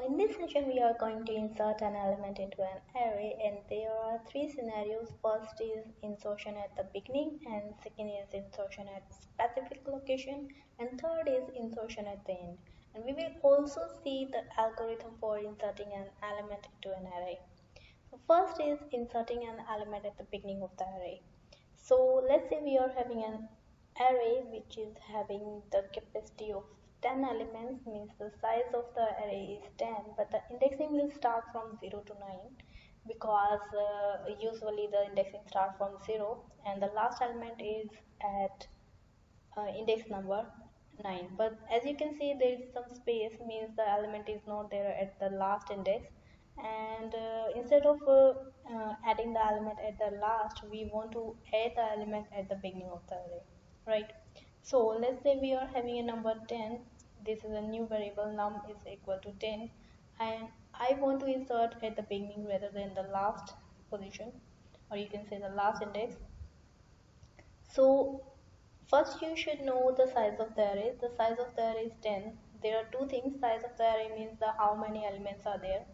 in this session, we are going to insert an element into an array, and there are three scenarios. First is insertion at the beginning, and second is insertion at specific location, and third is insertion at the end. And we will also see the algorithm for inserting an element into an array. So first is inserting an element at the beginning of the array. So let's say we are having an array which is having the capacity of 10 elements, means the size of the array is 10, but the indexing will start from 0 to 9 because usually the indexing starts from 0 and the last element is at index number 9. But as you can see, there is some space, means the element is not there at the last index, and instead of adding the element at the last, we want to add the element at the beginning of the array, right? So let's say we are having a number 10. This is a new variable, num is equal to 10, and I want to insert at the beginning rather than the last position, or you can say the last index. So first you should know the size of the array. The size of the array is 10. There are two things. Size of the array means the how many elements are there.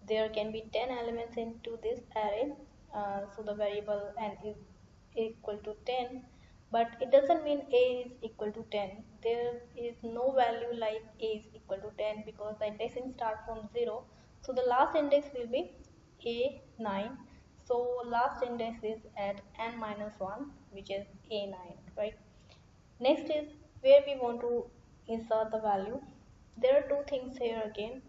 There can be 10 elements into this array. So the variable n is equal to 10. But it doesn't mean a is equal to 10. There is no value like a is equal to 10 because the indexing starts from 0. So the last index will be a9. So last index is at n minus 1, which is a9, right? Next is where we want to insert the value. There are two things here again.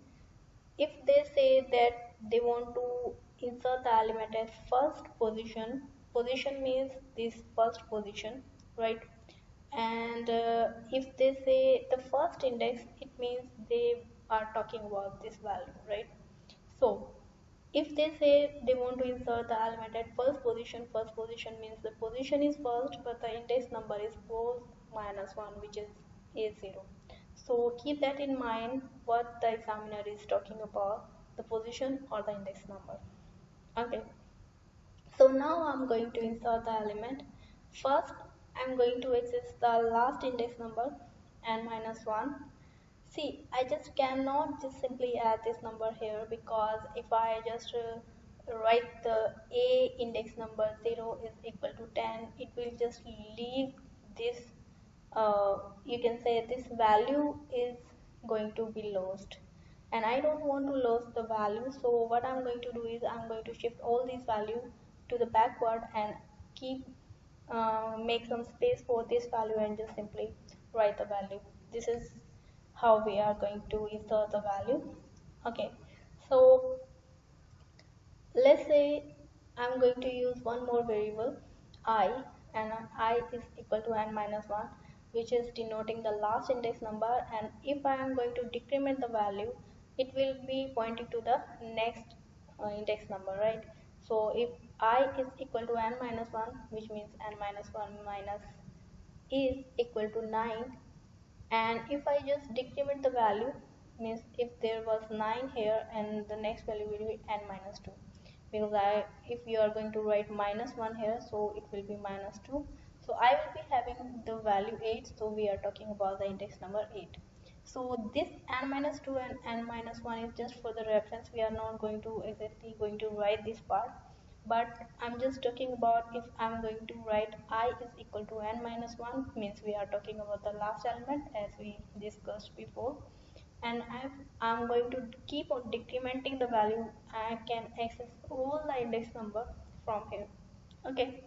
If they say that they want to insert the element at first position, position means this first position, right? And if they say the first index, it means they are talking about this value, right? So if they say they want to insert the element at first position means the position is first, but the index number is 4 minus 1, which is a0. So keep that in mind what the examiner is talking about, the position or the index number. Okay. So now I'm going to insert the element. First, I'm going to access the last index number n minus 1. See, I just cannot just simply add this number here, because if I just write the a index number 0 is equal to 10, it will just leave this, you can say this value is going to be lost, and I don't want to lose the value. So what I'm going to do is I'm going to shift all these values to the backward and keep make some space for this value and just simply write the value. This is how we are going to insert the value. Okay, so let's say I'm going to use one more variable I, and I is equal to n minus 1, which is denoting the last index number, and if I am going to decrement the value, it will be pointing to the next index number, right? So if I is equal to n minus 1, which means n minus 1 minus is equal to 9, and if I just decrement the value, means if there was 9 here and the next value will be n minus 2, because if you are going to write minus 1 here, so it will be minus 2. So I will be having the value 8, so we are talking about the index number 8. So this n minus 2 and n minus 1 is just for the reference. We are not going to exactly going to write this part, but I'm just talking about if I'm going to write I is equal to n minus 1, means we are talking about the last element as we discussed before, and I'm going to keep on decrementing the value. I can access all the index number from here. Okay,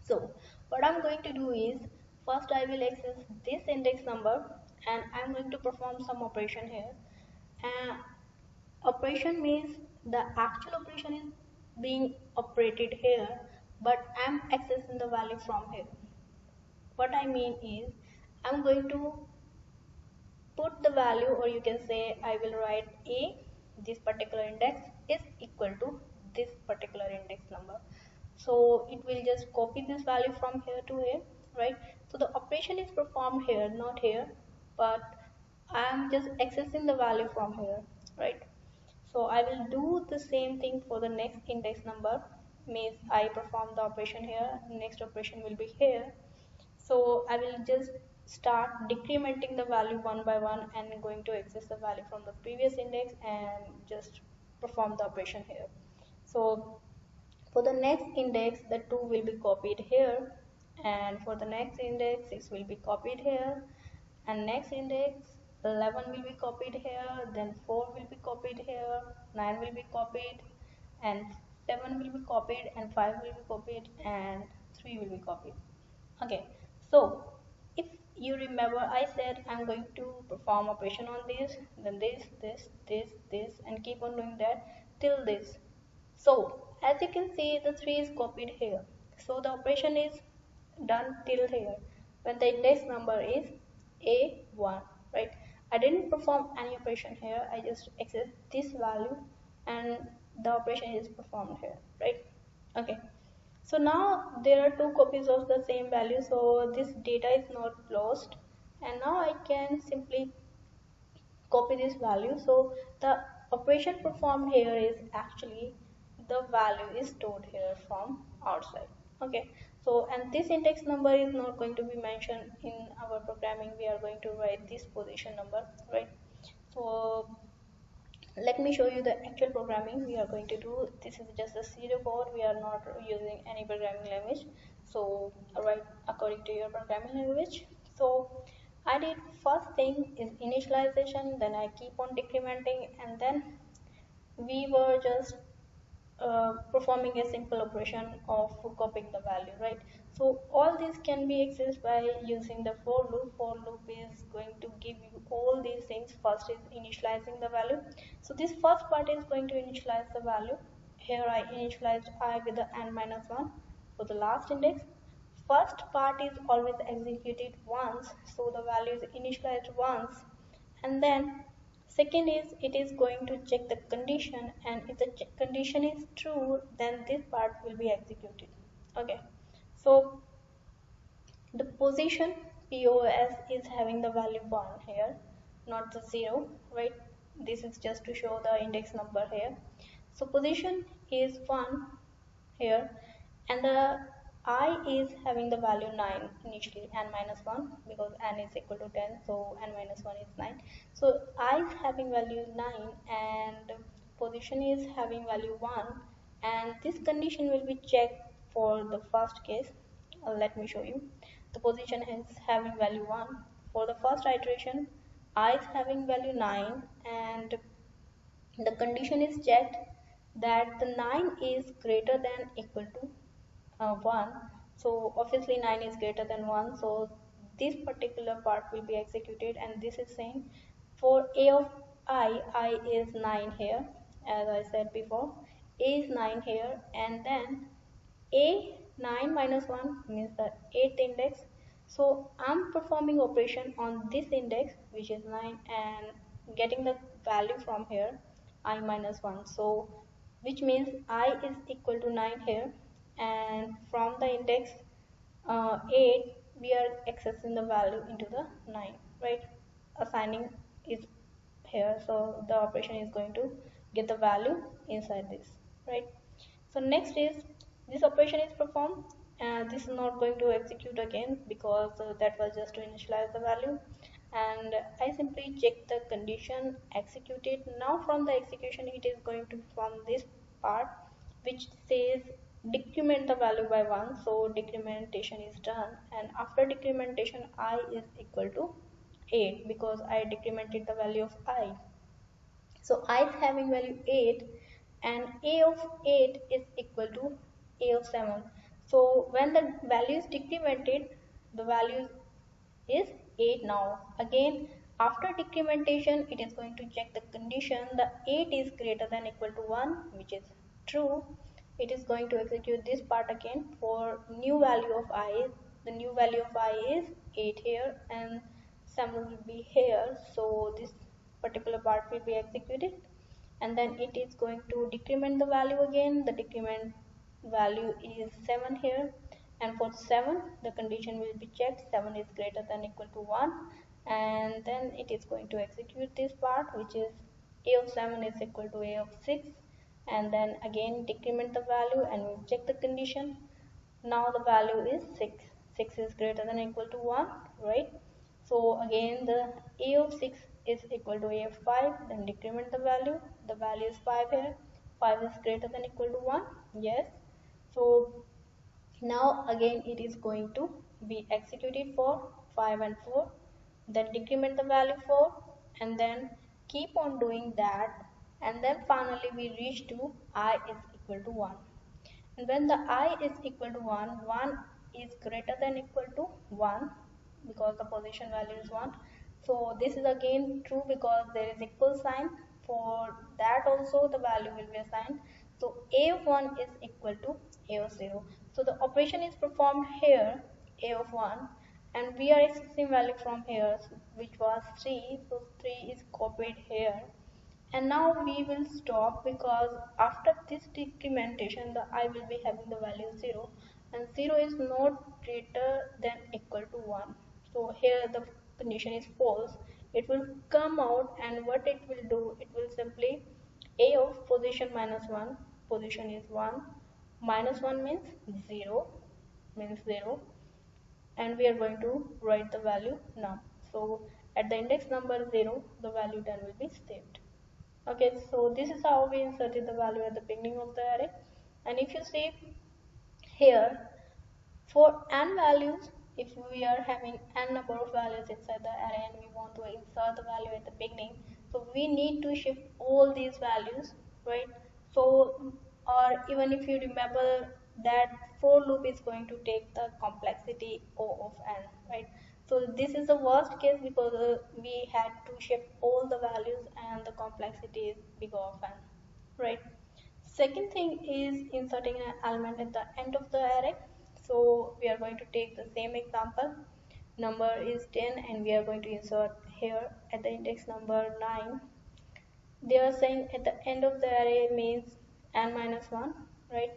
so what I'm going to do is first I will access this index number and I'm going to perform some operation here. And operation means the actual operation is being operated here, but I'm accessing the value from here. What I mean is I'm going to put the value, or you can say I will write a, this particular index is equal to this particular index number. So it will just copy this value from here to here, right? So the operation is performed here, not here, but I am just accessing the value from here, right? So I will do the same thing for the next index number, means I perform the operation here, next operation will be here. So I will just start decrementing the value one by one and going to access the value from the previous index and just perform the operation here. So for the next index, the 2 will be copied here, and for the next index 6 will be copied here, and next index 11 will be copied here, then 4 will be copied here, 9 will be copied, and 7 will be copied, and 5 will be copied, and 3 will be copied. Okay, so if you remember, I said I'm going to perform operation on this, then this, and keep on doing that till this. So as you can see, the 3 is copied here. So the operation is done till here when the index number is A1, right? I didn't perform any operation here. I just access this value and the operation is performed here, right? Okay. So now there are two copies of the same value, so this data is not lost, and now I can simply copy this value. So the operation performed here is actually the value is stored here from outside. Okay, so and this index number is not going to be mentioned in our programming. We are going to write this position number, right? So let me show you the actual programming we are going to do. This is just a serial code. We are not using any programming language, so write according to your programming language. So I did first thing is initialization, then I keep on decrementing, and then we were just performing a simple operation of copying the value, right? So all these can be accessed by using the for loop. For loop is going to give you all these things. First is initializing the value. So this first part is going to initialize the value. Here I initialized I with the n minus 1 for the last index. First part is always executed once, so the value is initialized once, and then second is it is going to check the condition, and if the condition is true, then this part will be executed. Okay, so the position POS is having the value 1 here, not the 0, right? This is just to show the index number here. So position is 1 here, and the I is having the value 9 initially, n minus 1, because n is equal to 10, so n minus 1 is 9. So I is having value 9 and position is having value 1, and this condition will be checked for the first case. Let me show you. The position is having value 1 for the first iteration. I is having value 9, and the condition is checked that the 9 is greater than equal to 1. So obviously 9 is greater than 1, so this particular part will be executed, and this is saying for a of I is 9 here, as I said before. A is 9 here, and then a 9 minus 1 means the 8th index. So I'm performing operation on this index, which is 9, and getting the value from here, I minus 1. So which means I is equal to 9 here, and from the index 8 we are accessing the value into the 9, right? Assigning is here, so the operation is going to get the value inside this, right? So next is this operation is performed, and this is not going to execute again because that was just to initialize the value, and I simply check the condition, execute it. Now from the execution it is going to perform this part which says decrement the value by 1. So decrementation is done, and after decrementation I is equal to 8 because I decremented the value of I. So I is having value 8, and a of 8 is equal to a of 7. So when the value is decremented, the value is 8 now. Again, after decrementation, it is going to check the condition. The 8 is greater than equal to 1, which is true. It is going to execute this part again for new value of I. The new value of I is 8 here, and 7 will be here. So this particular part will be executed, and then it is going to decrement the value again. The decrement value is 7 here, and for 7 the condition will be checked, 7 is greater than equal to 1, and then it is going to execute this part, which is a of 7 is equal to a of 6, and then again decrement the value and we'll check the condition. Now the value is 6. 6 is greater than equal to 1, right? So again the a of 6 is equal to a of 5, then decrement the value is 5 here, 5 is greater than equal to 1, yes. So now again it is going to be executed for 5 and 4, then decrement the value 4, and then keep on doing that, and then finally we reach to I is equal to 1. And when the I is equal to 1, 1 is greater than equal to 1 because the position value is 1. So this is again true because there is equal sign. For that also the value will be assigned. So A of 1 is equal to A of 0. So the operation is performed here, A of 1, and we are accessing value from here, which was 3. So 3 is copied here, and now we will stop because after this decrementation the I will be having the value 0, and 0 is not greater than equal to 1. So here the condition is false. It will come out, and what it will do, it will simply a of position minus 1, position is 1, minus 1 means 0, means 0, and we are going to write the value now. So at the index number 0 the value 10 will be saved. Okay, so this is how we inserted the value at the beginning of the array. And if you see here, for n values, if we are having n number of values inside the array and we want to insert the value at the beginning, so we need to shift all these values, right? So, or even if you remember that for loop is going to take the complexity O of n, right? So this is the worst case because we had to shift all the values and the complexity is big O of n, right? Second thing is inserting an element at the end of the array. So we are going to take the same example. Number is 10 and we are going to insert here at the index number 9. They are saying at the end of the array means n minus 1, right?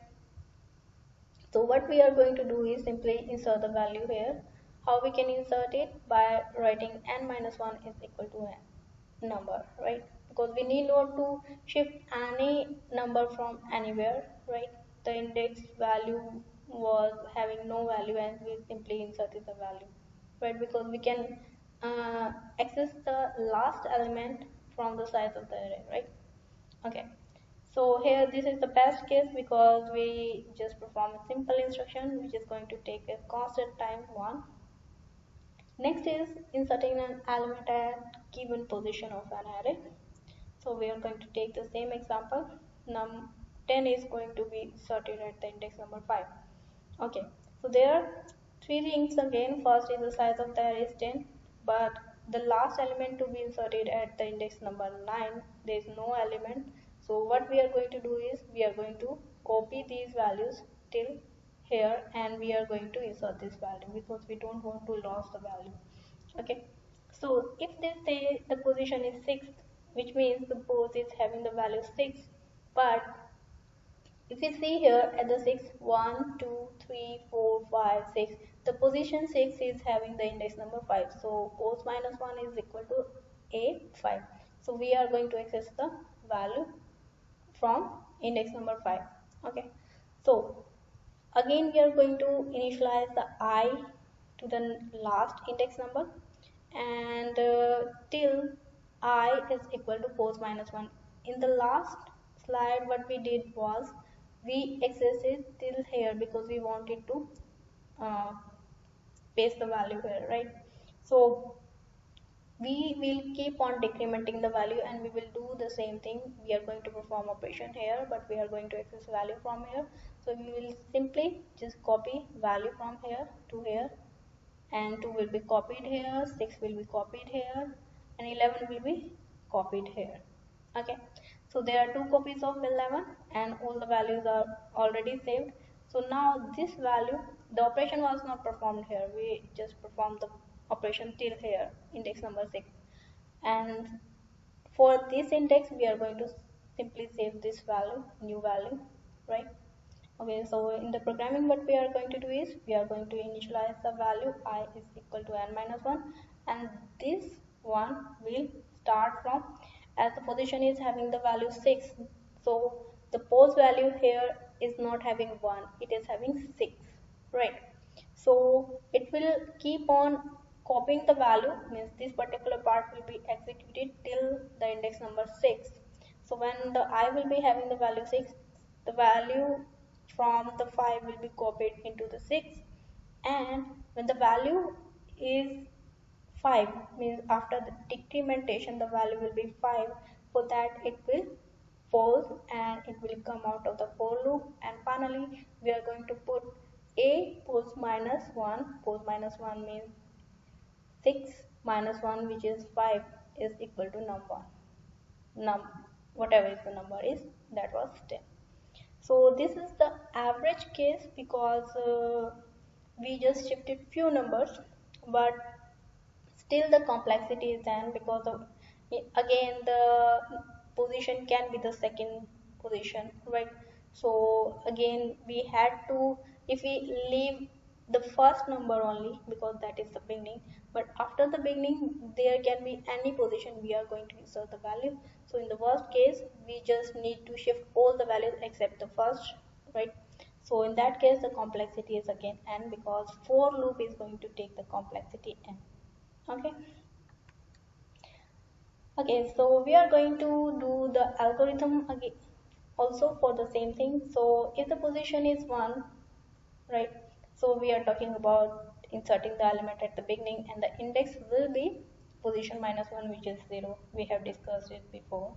So what we are going to do is simply insert the value here. How we can insert it? By writing n minus 1 is equal to n number, right? Because we need not to shift any number from anywhere, right? The index value was having no value and we simply inserted the value, right? Because we can access the last element from the size of the array, right? Okay, so here this is the best case because we just perform a simple instruction which is going to take a constant time 1. Next is inserting an element at given position of an array. So we are going to take the same example. Num 10 is going to be inserted at the index number 5. Okay, so there are three things again. First is the size of the array is 10, but the last element to be inserted at the index number 9, there is no element. So what we are going to do is we are going to copy these values till here and we are going to insert this value because we don't want to lose the value. Okay, so if they say the position is 6, which means the pose is having the value 6, but if you see here at the 6, 1, 2, 3, 4, 5, 6, the position 6 is having the index number 5. So cos minus 1 is equal to a 5. So we are going to access the value from index number 5. Okay. So again we are going to initialize the I to the last index number and till I is equal to pose minus 1. In the last slide what we did was we accessed it till here because we wanted to uh, paste the value here, right? So we will keep on decrementing the value and we will do the same thing. We are going to perform operation here but we are going to access value from here. So we will simply just copy value from here to here, and 2 will be copied here, 6 will be copied here, and 11 will be copied here. Okay, so there are two copies of 11 and all the values are already saved. So now this value, the operation was not performed here, we just performed the operation till here index number 6, and for this index we are going to simply save this value, new value, right? Okay, so in the programming what we are going to do is we are going to initialize the value I is equal to n minus 1, and this one will start from, as the position is having the value 6, so the pose value here is not having 1, it is having 6, right? So it will keep on copying the value means this particular part will be executed till the index number 6. So when the I will be having the value 6, the value from the 5 will be copied into the 6, and when the value is 5 means after the decrementation the value will be 5. For that it will false and it will come out of the for loop, and finally we are going to put a post minus 1. Post minus 1 means 6 minus 1 which is 5 is equal to num 1. Num whatever is the number is, that was 10. So this is the average case because we just shifted few numbers, but still the complexity is then because of again the position can be the second position, right? So again we had to, if we leave the first number only because that is the beginning, but after the beginning there can be any position we are going to insert the value. So in the worst case we just need to shift all the values except the first, right? So in that case the complexity is again n because for loop is going to take the complexity n. Okay. Okay, so we are going to do the algorithm again also for the same thing. So if the position is 1, right? So we are talking about inserting the element at the beginning, and the index will be position minus 1 which is 0. We have discussed it before.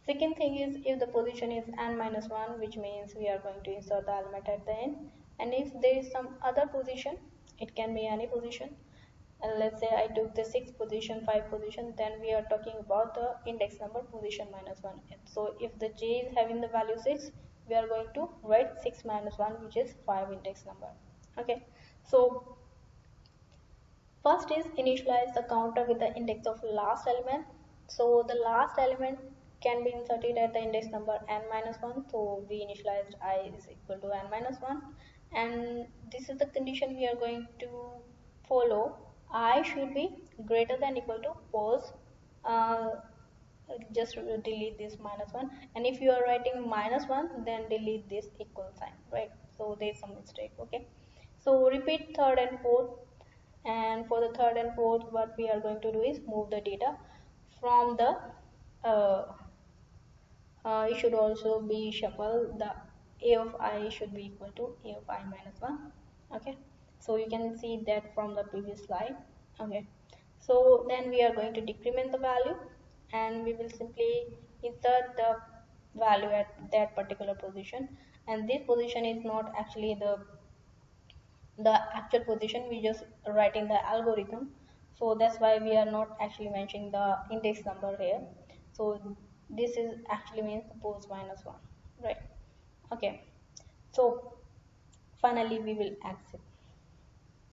Second thing is if the position is n minus 1, which means we are going to insert the element at the end, and if there is some other position, it can be any position, and let's say I took the 6th position, 5th position, then we are talking about the index number position minus 1. So if the j is having the value 6, we are going to write 6 minus 1 which is 5 index number. Okay, so first is initialize the counter with the index of last element. So the last element can be inserted at the index number n minus 1. So we initialized I is equal to n minus 1, and this is the condition we are going to follow. I should be greater than equal to pause. Just delete this minus 1, and if you are writing minus 1 then delete this equal sign, right? So there is some mistake. Okay, so repeat third and fourth, and for the third and fourth what we are going to do is move the data from the uh, it should also be shuffle. The a of I should be equal to a of I minus 1. Okay, so you can see that from the previous slide. Okay, so then we are going to decrement the value, and we will simply insert the value at that particular position, and this position is not actually the actual position, we just writing the algorithm. So that's why we are not actually mentioning the index number here. So this is actually means pose minus 1, right? Okay, so finally we will accept.